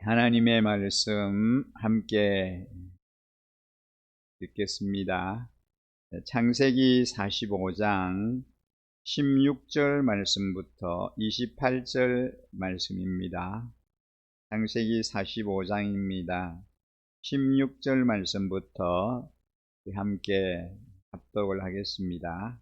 하나님의 말씀 함께 읽겠습니다. 창세기 45장 16절 말씀부터 28절 말씀입니다. 창세기 45장입니다. 16절 말씀부터 함께 합독을 하겠습니다.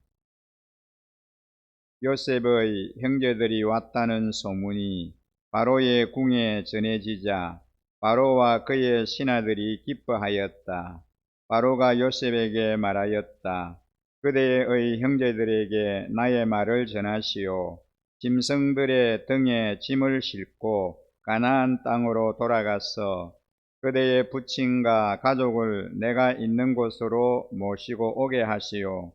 요셉의 형제들이 왔다는 소문이 바로의 궁에 전해지자 바로와 그의 신하들이 기뻐하였다. 바로가 요셉에게 말하였다. 그대의 형제들에게 나의 말을 전하시오. 짐승들의 등에 짐을 싣고 가나안 땅으로 돌아가서 그대의 부친과 가족을 내가 있는 곳으로 모시고 오게 하시오.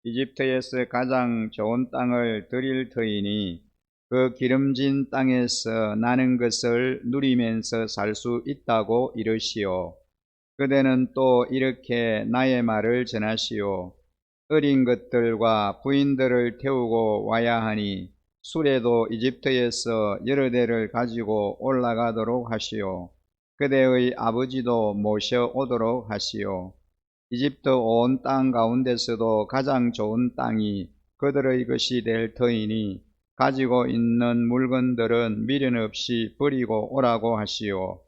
이집트에서 가장 좋은 땅을 드릴 터이니 그 기름진 땅에서 나는 것을 누리면서 살 수 있다고 이르시오. 그대는 또 이렇게 나의 말을 전하시오. 어린 것들과 부인들을 태우고 와야 하니 수레도 이집트에서 여러 대를 가지고 올라가도록 하시오. 그대의 아버지도 모셔오도록 하시오. 이집트 온 땅 가운데서도 가장 좋은 땅이 그들의 것이 될 터이니 가지고 있는 물건들은 미련 없이 버리고 오라고 하시오.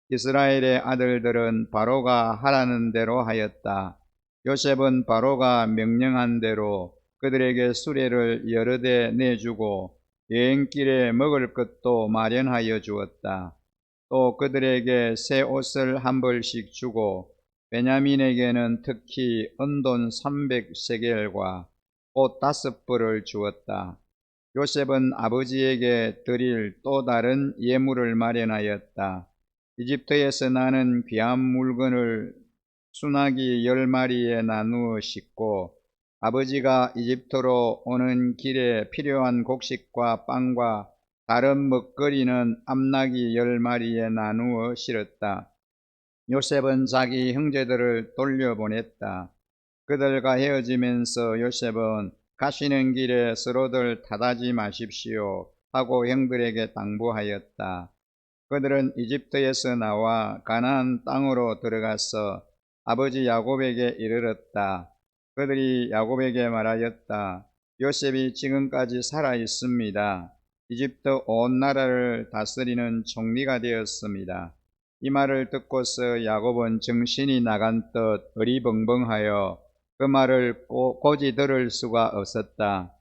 이스라엘의 아들들은 바로가 하라는 대로 하였다. 요셉은 바로가 명령한 대로 그들에게 수레를 여러 대 내주고 여행길에 먹을 것도 마련하여 주었다. 또 그들에게 새 옷을 한 벌씩 주고 베냐민에게는 특히 은돈 300세겔과 옷 5벌을 주었다. 요셉은 아버지에게 드릴 또 다른 예물을 마련하였다. 이집트에서 나는 귀한 물건을 수나기 10마리에 나누어 싣고 아버지가 이집트로 오는 길에 필요한 곡식과 빵과 다른 먹거리는 암나귀 10마리에 나누어 실었다. 요셉은 자기 형제들을 돌려보냈다. 그들과 헤어지면서 요셉은 가시는 길에 서로들 탓하지 마십시오 하고 형들에게 당부하였다. 그들은 이집트에서 나와 가나안 땅으로 들어가서 아버지 야곱에게 이르렀다. 그들이 야곱에게 말하였다. 요셉이 지금까지 살아 있습니다. 이집트 온 나라를 다스리는 총리가 되었습니다. 이 말을 듣고서 야곱은 정신이 나간 듯 어리벙벙하여 그 말을 고지 들을 수가 없었다.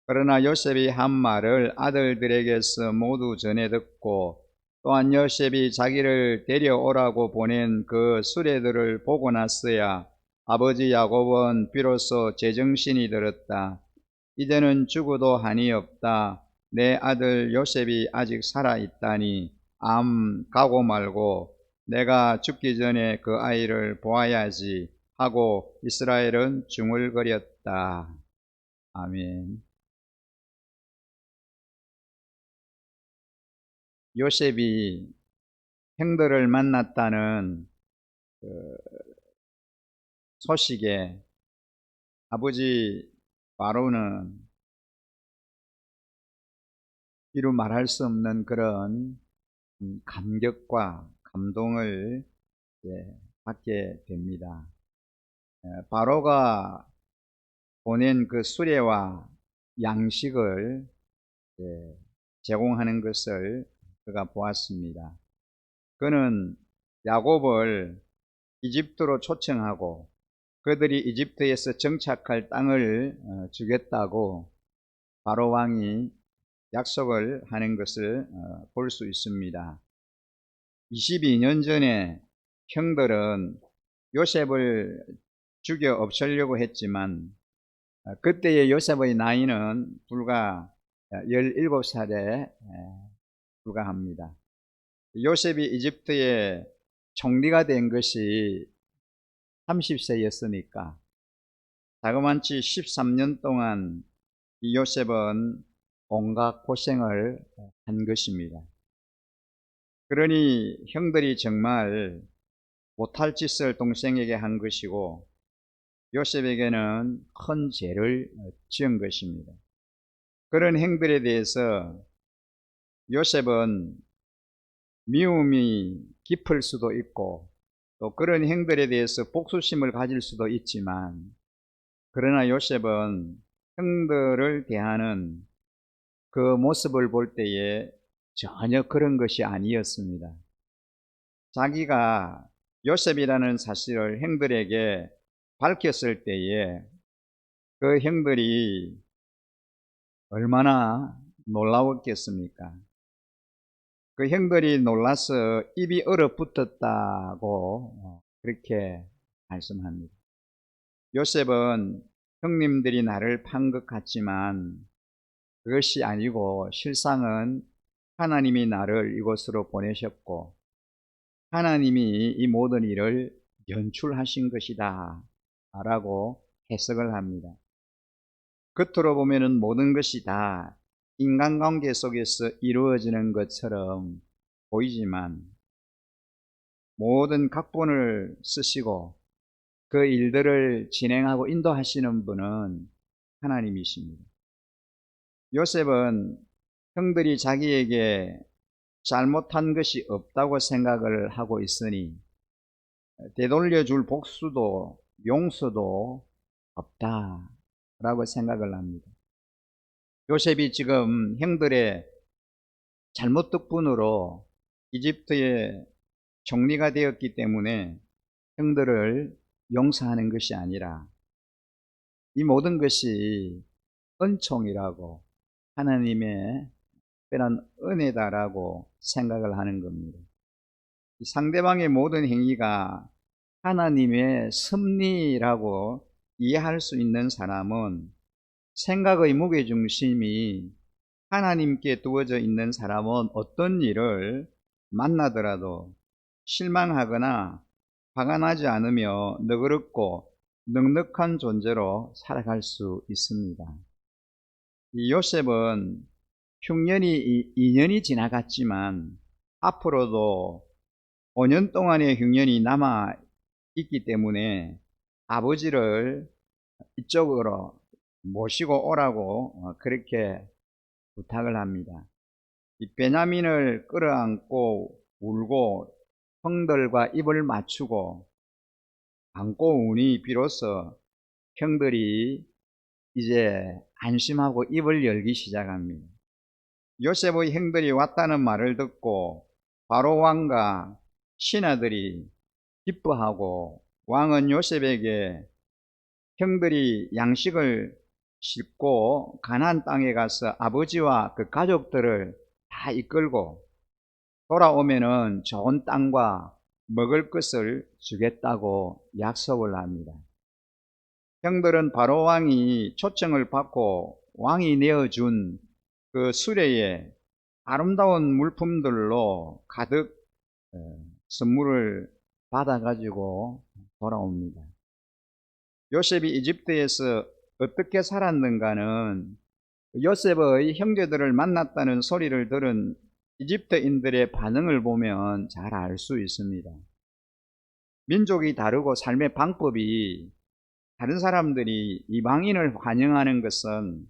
그러나 요셉이 한 말을 아들들에게서 모두 전해 듣고 또한 요셉이 자기를 데려오라고 보낸 그 수레들을 보고 났어야 아버지 야곱은 비로소 제정신이 들었다. 이제는 죽어도 한이 없다. 내 아들 요셉이 아직 살아있다니 가고 말고 내가 죽기 전에 그 아이를 보아야지 하고 이스라엘은 중얼거렸다. 아멘. 요셉이 형들을 만났다는 그 소식에 아버지 바로는 이루 말할 수 없는 그런 감격과 감동을 받게 됩니다. 바로가 보낸 그 수레와 양식을 제공하는 것을 그가 보았습니다. 그는 야곱을 이집트로 초청하고 그들이 이집트에서 정착할 땅을 주겠다고 바로 왕이 약속을 하는 것을 볼 수 있습니다. 22년 전에 형들은 요셉을 죽여 없애려고 했지만 그때의 요셉의 나이는 불과 17살에 불과합니다. 요셉이 이집트의 총리가 된 것이 30세였으니까 자그만치 13년 동안 이 요셉은 온갖 고생을 한 것입니다. 그러니 형들이 정말 못할 짓을 동생에게 한 것이고 요셉에게는 큰 죄를 지은 것입니다. 그런 행들에 대해서 요셉은 미움이 깊을 수도 있고 또 그런 행들에 대해서 복수심을 가질 수도 있지만, 그러나 요셉은 형들을 대하는 그 모습을 볼 때에 전혀 그런 것이 아니었습니다. 자기가 요셉이라는 사실을 형들에게 밝혔을 때에 그 형들이 얼마나 놀라웠겠습니까? 그 형들이 놀라서 입이 얼어붙었다고 그렇게 말씀합니다. 요셉은 형님들이 나를 판 것 같지만 그것이 아니고 실상은 하나님이 나를 이곳으로 보내셨고 하나님이 이 모든 일을 연출하신 것이다 라고 해석을 합니다. 겉으로 보면은 모든 것이 다 인간관계 속에서 이루어지는 것처럼 보이지만 모든 각본을 쓰시고 그 일들을 진행하고 인도하시는 분은 하나님이십니다. 요셉은 형들이 자기에게 잘못한 것이 없다고 생각을 하고 있으니 되돌려줄 복수도 용서도 없다라고 생각을 합니다. 요셉이 지금 형들의 잘못 덕분으로 이집트의 총리가 되었기 때문에 형들을 용서하는 것이 아니라 이 모든 것이 은총이라고 하나님의 특별한 은혜다라고 생각을 하는 겁니다. 상대방의 모든 행위가 하나님의 섭리라고 이해할 수 있는 사람은, 생각의 무게중심이 하나님께 두어져 있는 사람은 어떤 일을 만나더라도 실망하거나 화가 나지 않으며 너그럽고 넉넉한 존재로 살아갈 수 있습니다. 이 요셉은 흉년이 2년이 지나갔지만 앞으로도 5년 동안의 흉년이 남아 있기 때문에 아버지를 이쪽으로 모시고 오라고 그렇게 부탁을 합니다. 이 베냐민을 끌어안고 울고 형들과 입을 맞추고 안고 우니 비로소 형들이 이제 안심하고 입을 열기 시작합니다. 요셉의 형들이 왔다는 말을 듣고 바로 왕과 신하들이 기뻐하고, 왕은 요셉에게 형들이 양식을 싣고 가나안 땅에 가서 아버지와 그 가족들을 다 이끌고 돌아오면은 좋은 땅과 먹을 것을 주겠다고 약속을 합니다. 형들은 바로 왕이 초청을 받고 왕이 내어준 그 수레에 아름다운 물품들로 가득 선물을 받아가지고 돌아옵니다. 요셉이 이집트에서 어떻게 살았는가는 요셉의 형제들을 만났다는 소리를 들은 이집트인들의 반응을 보면 잘 알 수 있습니다. 민족이 다르고 삶의 방법이 다른 사람들이 이방인을 환영하는 것은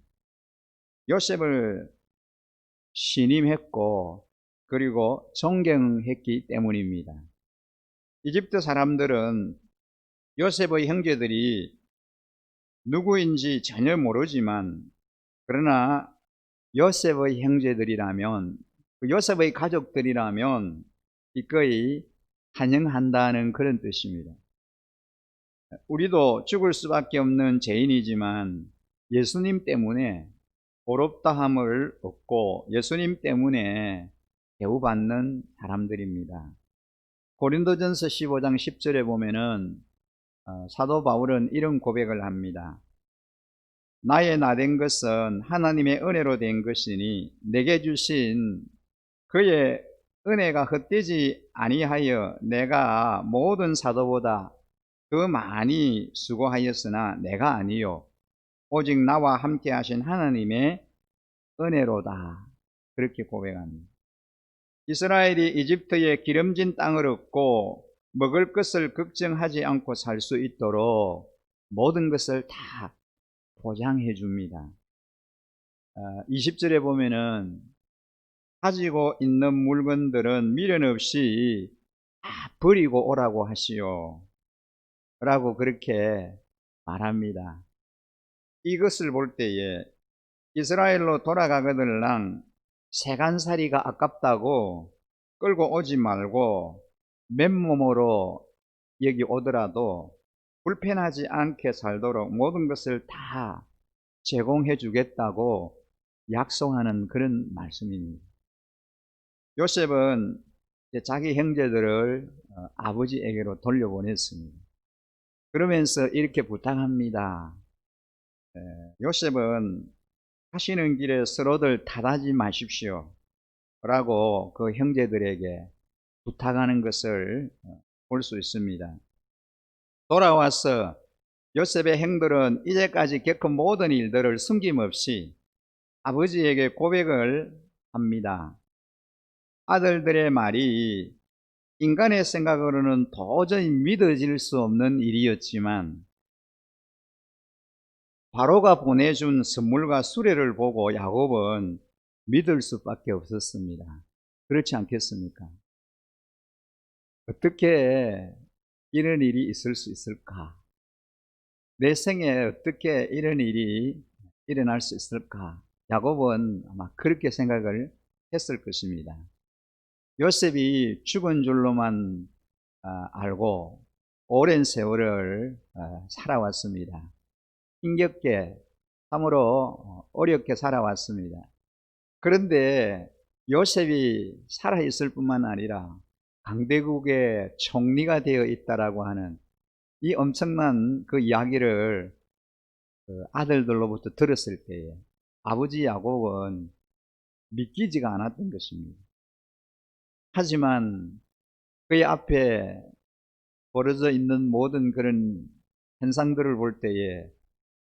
요셉을 신임했고 그리고 존경했기 때문입니다. 이집트 사람들은 요셉의 형제들이 누구인지 전혀 모르지만, 그러나 요셉의 형제들이라면, 요셉의 가족들이라면 기꺼이 환영한다는 그런 뜻입니다. 우리도 죽을 수밖에 없는 죄인이지만 예수님 때문에 의롭다함을 얻고 예수님 때문에 대우받는 사람들입니다. 고린도전서 15장 10절에 보면은 사도 바울은 이런 고백을 합니다. 나의 나된 것은 하나님의 은혜로 된 것이니 내게 주신 그의 은혜가 헛되지 아니하여 내가 모든 사도보다 더 많이 수고하였으나 내가 아니요 오직 나와 함께 하신 하나님의 은혜로다. 그렇게 고백합니다. 이스라엘이 이집트의 기름진 땅을 얻고 먹을 것을 걱정하지 않고 살 수 있도록 모든 것을 다 보장해 줍니다. 20절에 보면은 가지고 있는 물건들은 미련 없이 다 버리고 오라고 하시오 라고 그렇게 말합니다. 이것을 볼 때에 이스라엘로 돌아가거들랑 세간살이가 아깝다고 끌고 오지 말고 맨몸으로 여기 오더라도 불편하지 않게 살도록 모든 것을 다 제공해 주겠다고 약속하는 그런 말씀입니다. 요셉은 자기 형제들을 아버지에게로 돌려보냈습니다. 그러면서 이렇게 부탁합니다. 요셉은 가시는 길에 서로들 탓하지 마십시오 라고 그 형제들에게 부탁하는 것을 볼 수 있습니다. 돌아와서 요셉의 형들은 이제까지 겪은 모든 일들을 숨김없이 아버지에게 고백을 합니다. 아들들의 말이 인간의 생각으로는 도저히 믿어질 수 없는 일이었지만 바로가 보내준 선물과 수레를 보고 야곱은 믿을 수밖에 없었습니다. 그렇지 않겠습니까? 어떻게 이런 일이 있을 수 있을까? 내 생에 어떻게 이런 일이 일어날 수 있을까? 야곱은 아마 그렇게 생각을 했을 것입니다. 요셉이 죽은 줄로만 알고 오랜 세월을 살아왔습니다. 힘겹게 참으로 어렵게 살아왔습니다. 그런데 요셉이 살아있을 뿐만 아니라 강대국의 총리가 되어 있다라고 하는 이 엄청난 그 이야기를 그 아들들로부터 들었을 때에 아버지 야곱은 믿기지가 않았던 것입니다. 하지만 그의 앞에 벌어져 있는 모든 그런 현상들을 볼 때에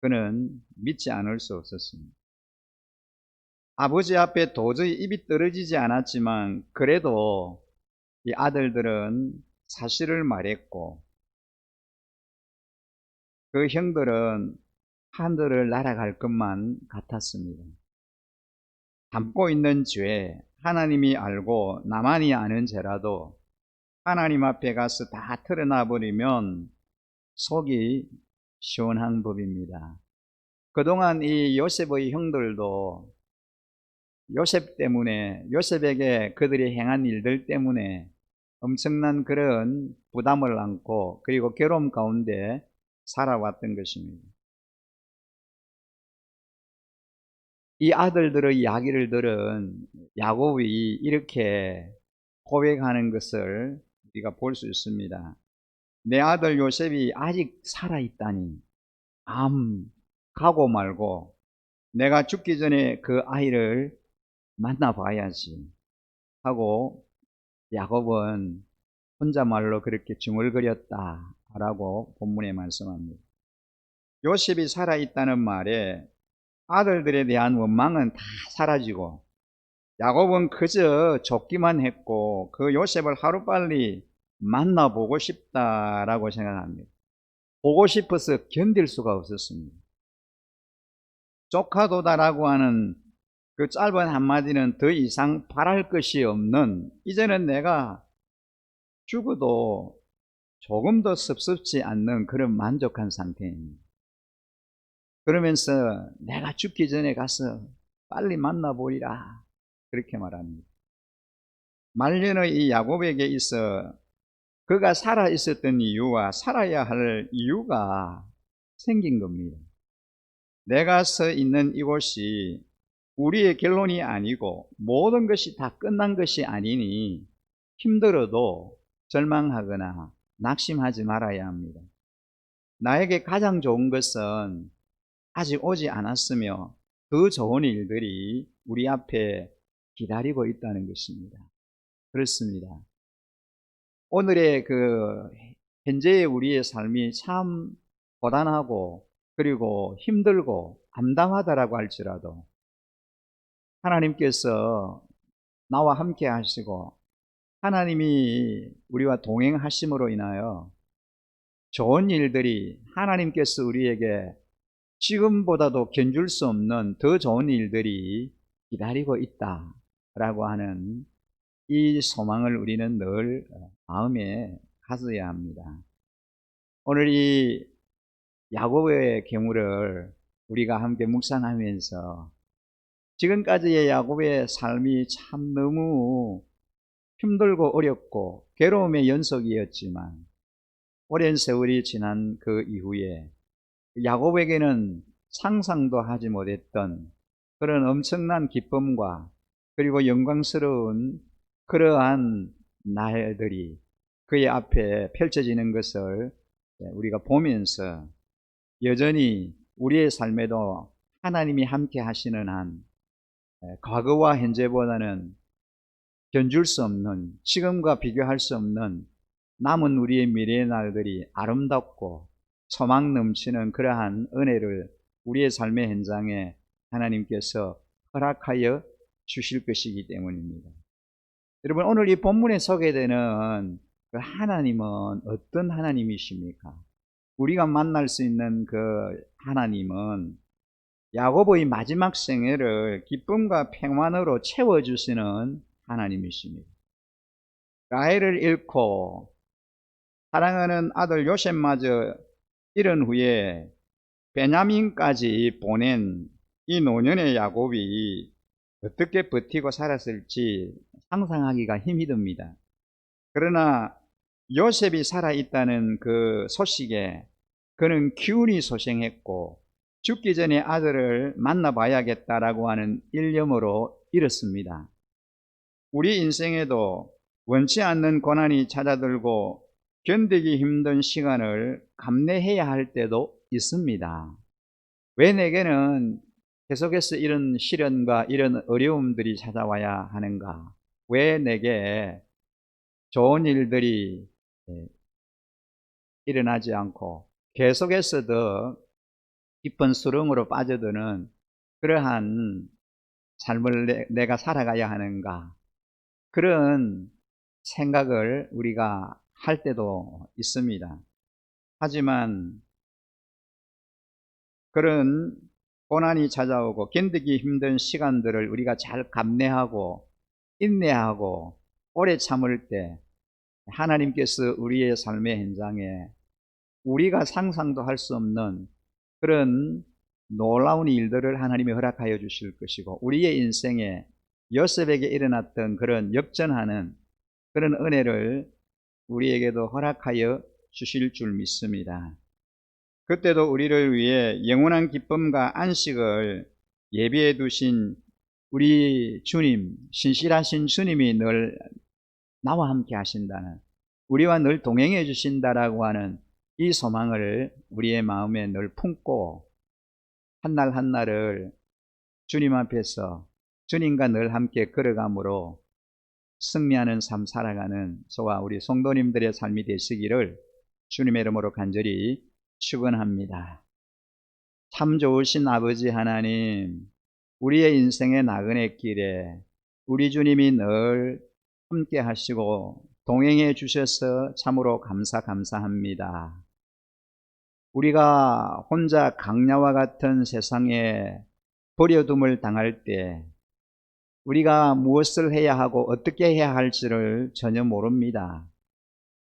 그는 믿지 않을 수 없었습니다. 아버지 앞에 도저히 입이 떨어지지 않았지만 그래도 이 아들들은 사실을 말했고 그 형들은 하늘을 날아갈 것만 같았습니다. 담고 있는 죄 하나님이 알고 나만이 아는 죄라도 하나님 앞에 가서 다 털어놔 버리면 속이 시원한 법입니다. 그동안 이 요셉의 형들도 요셉 때문에 요셉에게 그들이 행한 일들 때문에 엄청난 그런 부담을 안고 그리고 괴로움 가운데 살아왔던 것입니다. 이 아들들의 이야기를 들은 야곱이 이렇게 고백하는 것을 우리가 볼 수 있습니다. 내 아들 요셉이 아직 살아있다니 가고 말고 내가 죽기 전에 그 아이를 만나봐야지 하고 야곱은 혼자말로 그렇게 중얼거렸다라고 본문에 말씀합니다. 요셉이 살아있다는 말에 아들들에 대한 원망은 다 사라지고 야곱은 그저 좁기만 했고 그 요셉을 하루빨리 만나보고 싶다라고 생각합니다. 보고 싶어서 견딜 수가 없었습니다. 조카도다라고 하는 그 짧은 한마디는 더 이상 바랄 것이 없는, 이제는 내가 죽어도 조금 더 섭섭지 않는 그런 만족한 상태입니다. 그러면서 내가 죽기 전에 가서 빨리 만나보리라 그렇게 말합니다. 말년의 이 야곱에게 있어 그가 살아 있었던 이유와 살아야 할 이유가 생긴 겁니다. 내가 서 있는 이곳이 우리의 결론이 아니고 모든 것이 다 끝난 것이 아니니 힘들어도 절망하거나 낙심하지 말아야 합니다. 나에게 가장 좋은 것은 아직 오지 않았으며 더 좋은 일들이 우리 앞에 기다리고 있다는 것입니다. 그렇습니다. 오늘의 그 현재의 우리의 삶이 참 고단하고 그리고 힘들고 암담하다라고 할지라도 하나님께서 나와 함께 하시고 하나님이 우리와 동행하심으로 인하여 좋은 일들이 하나님께서 우리에게 지금보다도 견줄 수 없는 더 좋은 일들이 기다리고 있다. 라고 하는 이 소망을 우리는 늘 마음에 가져야 합니다. 오늘 이 야곱의 경우를 우리가 함께 묵상하면서 지금까지의 야곱의 삶이 참 너무 힘들고 어렵고 괴로움의 연속이었지만 오랜 세월이 지난 그 이후에 야곱에게는 상상도 하지 못했던 그런 엄청난 기쁨과 그리고 영광스러운 그러한 날들이 그의 앞에 펼쳐지는 것을 우리가 보면서 여전히 우리의 삶에도 하나님이 함께 하시는 한 과거와 현재보다는 견줄 수 없는, 지금과 비교할 수 없는 남은 우리의 미래의 날들이 아름답고 소망 넘치는 그러한 은혜를 우리의 삶의 현장에 하나님께서 허락하여 주실 것이기 때문입니다. 여러분, 오늘 이 본문에 소개되는 그 하나님은 어떤 하나님이십니까? 우리가 만날 수 있는 그 하나님은 야곱의 마지막 생애를 기쁨과 평안으로 채워주시는 하나님이십니다. 라헬을 잃고 사랑하는 아들 요셉마저 잃은 후에 베냐민까지 보낸 이 노년의 야곱이 어떻게 버티고 살았을지 상상하기가 힘이 듭니다. 그러나 요셉이 살아있다는 그 소식에 그는 기운이 소생했고 죽기 전에 아들을 만나봐야겠다라고 하는 일념으로 일었습니다. 우리 인생에도 원치 않는 고난이 찾아들고 견디기 힘든 시간을 감내해야 할 때도 있습니다. 왜 내게는 계속해서 이런 시련과 이런 어려움들이 찾아와야 하는가? 왜 내게 좋은 일들이 일어나지 않고 계속해서 더 깊은 수렁으로 빠져드는 그러한 삶을 내가 살아가야 하는가? 그런 생각을 우리가 할 때도 있습니다. 하지만 그런 고난이 찾아오고 견디기 힘든 시간들을 우리가 잘 감내하고 인내하고 오래 참을 때 하나님께서 우리의 삶의 현장에 우리가 상상도 할 수 없는 그런 놀라운 일들을 하나님이 허락하여 주실 것이고 우리의 인생에 요셉에게 일어났던 그런 역전하는 그런 은혜를 우리에게도 허락하여 주실 줄 믿습니다. 그때도 우리를 위해 영원한 기쁨과 안식을 예비해 두신 우리 주님, 신실하신 주님이 늘 나와 함께 하신다는, 우리와 늘 동행해 주신다라고 하는 이 소망을 우리의 마음에 늘 품고 한날 한날을 주님 앞에서 주님과 늘 함께 걸어감으로 승리하는 삶 살아가는 저와 우리 성도님들의 삶이 되시기를 주님의 이름으로 간절히 축원합니다. 참 좋으신 아버지 하나님, 우리의 인생의 나그네 길에 우리 주님이 늘 함께 하시고 동행해 주셔서 참으로 감사합니다. 우리가 혼자 강야와 같은 세상에 버려둠을 당할 때 우리가 무엇을 해야 하고 어떻게 해야 할지를 전혀 모릅니다.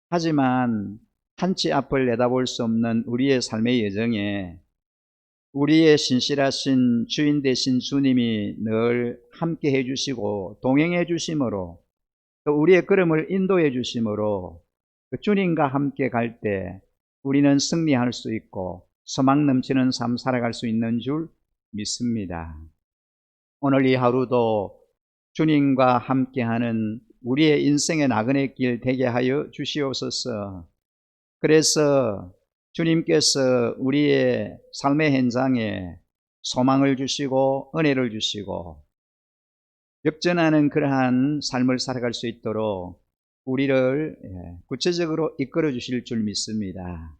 하지만 한치 앞을 내다볼 수 없는 우리의 삶의 여정에 우리의 신실하신 주인 되신 주님이 늘 함께 해주시고 동행해 주심으로 또 우리의 걸음을 인도해 주심으로 그 주님과 함께 갈 때 우리는 승리할 수 있고 소망 넘치는 삶 살아갈 수 있는 줄 믿습니다. 오늘 이 하루도 주님과 함께하는 우리의 인생의 나그네 길 되게 하여 주시옵소서. 그래서 주님께서 우리의 삶의 현장에 소망을 주시고 은혜를 주시고 역전하는 그러한 삶을 살아갈 수 있도록 우리를 구체적으로 이끌어 주실 줄 믿습니다.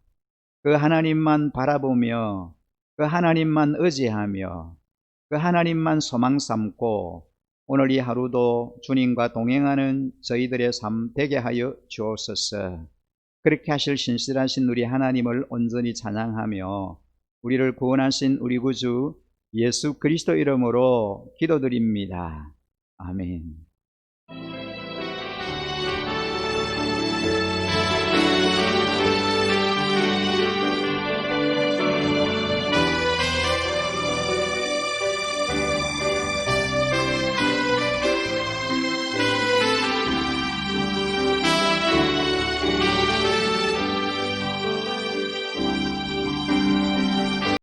그 하나님만 바라보며 그 하나님만 의지하며 그 하나님만 소망 삼고 오늘 이 하루도 주님과 동행하는 저희들의 삶 되게 하여 주옵소서. 그렇게 하실 신실하신 우리 하나님을 온전히 찬양하며 우리를 구원하신 우리 구주 예수 그리스도 이름으로 기도드립니다. 아멘.